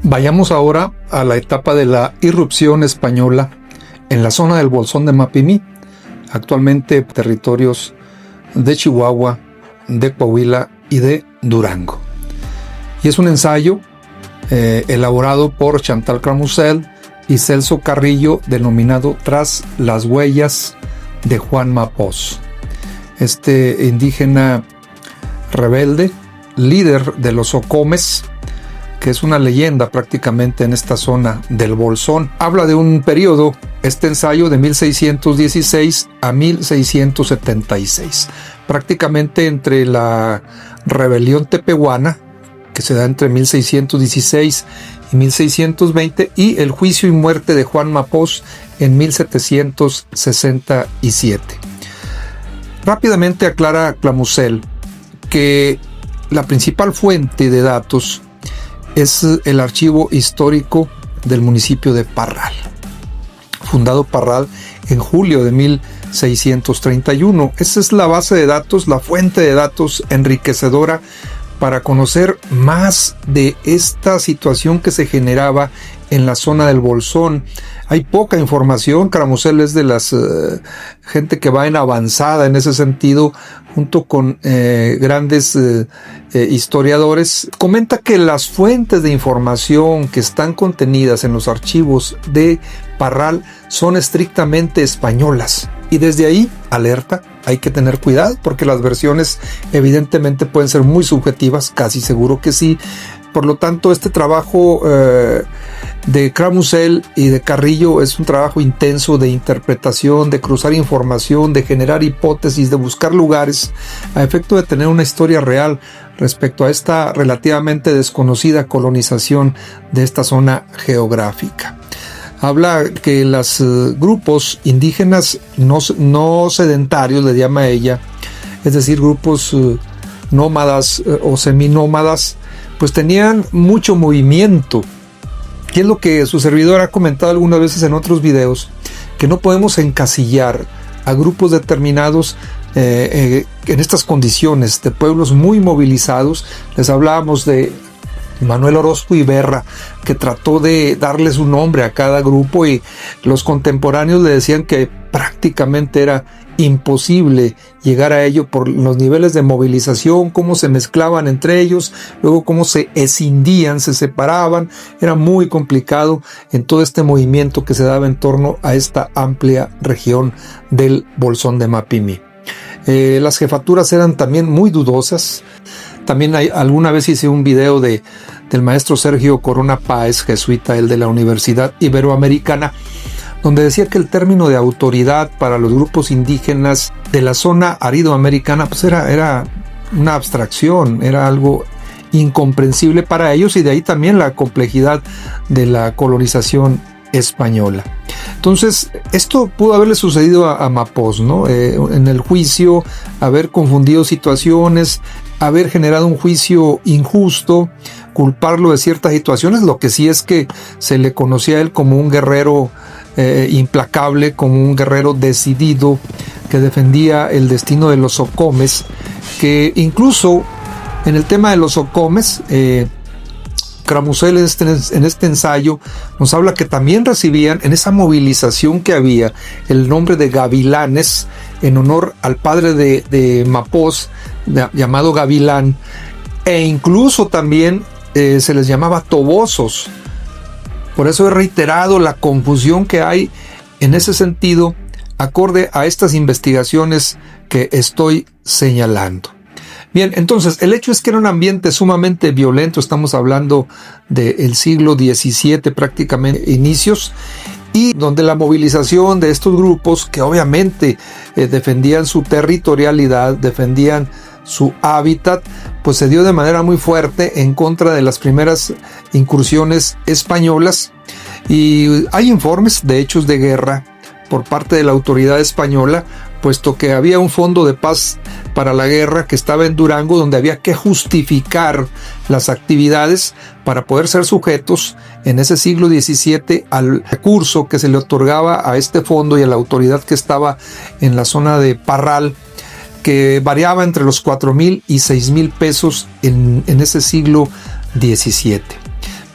Vayamos ahora a la etapa de la irrupción española en la zona del Bolsón de Mapimí, actualmente territorios de Chihuahua, de Coahuila y de Durango. Y es un ensayo elaborado por Chantal Cramusel y Celso Carrillo, denominado Tras las huellas de Juan Mapós. Este indígena rebelde, líder de los Ocomes, que es una leyenda prácticamente en esta zona del Bolsón. Habla de un periodo, este ensayo, de 1616 a 1676, prácticamente entre la rebelión tepehuana, que se da entre 1616 y 1620, y el juicio y muerte de Juan Mapós en 1767. Rápidamente aclara Cramusel que la principal fuente de datos es el archivo histórico del municipio de Parral, fundado Parral en julio de 1631. Esa es la base de datos, la fuente de datos enriquecedora para conocer más de esta situación que se generaba en la zona del Bolsón. Hay poca información. Cramusel es de las gente que va en avanzada en ese sentido, junto con grandes historiadores. Comenta que las fuentes de información que están contenidas en los archivos de Parral son estrictamente españolas, y desde ahí alerta: hay que tener cuidado porque las versiones evidentemente pueden ser muy subjetivas, casi seguro que sí. Por lo tanto, este trabajo de Cramusel y de Carrillo es un trabajo intenso de interpretación, de cruzar información, de generar hipótesis, de buscar lugares, a efecto de tener una historia real respecto a esta relativamente desconocida colonización de esta zona geográfica. Habla que los grupos indígenas no sedentarios, le llama ella, es decir, grupos nómadas o seminómadas, pues tenían mucho movimiento. Y es lo que su servidor ha comentado algunas veces en otros videos, que no podemos encasillar a grupos determinados en estas condiciones de pueblos muy movilizados. Les hablábamos de Manuel Orozco Iberra, que trató de darles un nombre a cada grupo, y los contemporáneos le decían que prácticamente era imposible llegar a ello por los niveles de movilización, cómo se mezclaban entre ellos, luego cómo se escindían, se separaban. Era muy complicado en todo este movimiento que se daba en torno a esta amplia región del Bolsón de Mapimí. Las jefaturas eran también muy dudosas. También alguna vez hice un video del maestro Sergio Corona Páez, jesuita, el de la Universidad Iberoamericana, donde decía que el término de autoridad para los grupos indígenas de la zona aridoamericana pues era una abstracción, era algo incomprensible para ellos, y de ahí también la complejidad de la colonización española. Entonces, esto pudo haberle sucedido a Mapós, ¿no? En el juicio, haber confundido situaciones, haber generado un juicio injusto, culparlo de ciertas situaciones. Lo que sí es que se le conocía a él como un guerrero implacable, como un guerrero decidido, que defendía el destino de los Ocomes, que incluso en el tema de los Ocomes, Cramusel en este ensayo nos habla que también recibían, en esa movilización que había, el nombre de gavilanes en honor al padre de Mapós, llamado Gavilán, e incluso también se les llamaba tobosos. Por eso he reiterado la confusión que hay en ese sentido, acorde a estas investigaciones que estoy señalando. Bien, entonces, el hecho es que era un ambiente sumamente violento. Estamos hablando del siglo XVII, prácticamente inicios, y donde la movilización de estos grupos, que obviamente defendían su territorialidad, defendían su hábitat, pues se dio de manera muy fuerte en contra de las primeras incursiones españolas. Y hay informes de hechos de guerra por parte de la autoridad española, puesto que había un fondo de paz para la guerra que estaba en Durango, donde había que justificar las actividades para poder ser sujetos en ese siglo XVII al recurso que se le otorgaba a este fondo y a la autoridad que estaba en la zona de Parral, que variaba entre los 4,000 y 6,000 pesos en ese siglo XVII.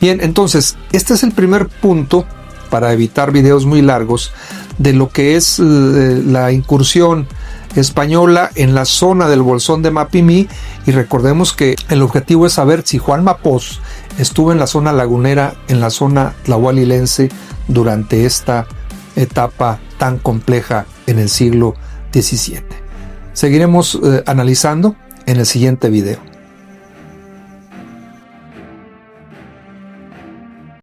Bien, entonces, este es el primer punto, para evitar videos muy largos, de lo que es la incursión española en la zona del Bolsón de Mapimí. Y recordemos que el objetivo es saber si Juan Mapoz estuvo en la zona lagunera, en la zona tlahualilense, durante esta etapa tan compleja en el siglo XVII. Seguiremos analizando en el siguiente video.